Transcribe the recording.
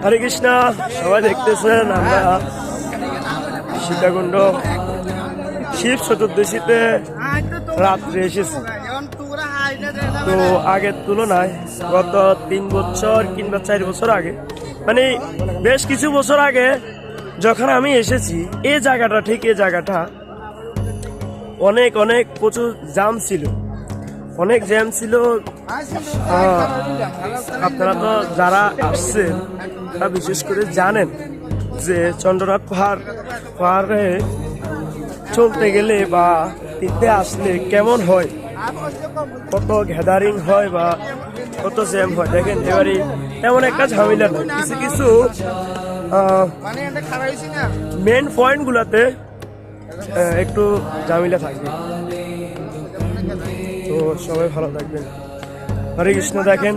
হরে কৃষ্ণ। সবাই দেখতেছেন আমরা সীতাকুণ্ড শিব চতুর্দশীতে রাত্রে এসেছি। তো আগের তুলনায় গত 3 বছর কিংবা 4 বছর আগে, মানে বেশ কিছু বছর আগে যখন আমি এসেছি, এই জায়গাটা ঠিক এই জায়গাটা অনেক অনেক প্রচুর জ্যাম ছিল, অনেক জ্যাম ছিল। আপনারা তো যারা আসছেন তারা বিশেষ করে জানেন যে চন্দ্রনাথ পাহাড়ে চলতে গেলে বা তীর্থে আসলে কেমন হয়, কত গ্যাদারিং হয় বা কত জ্যাম হয়। দেখেন এবারে তেমন একটা ঝামেলা নয়, কিছু কিছু মেন পয়েন্ট গুলাতে একটু ঝামেলা থাকবে। তো সবাই ভালো থাকবেন। হরে কৃষ্ণ। দেখেন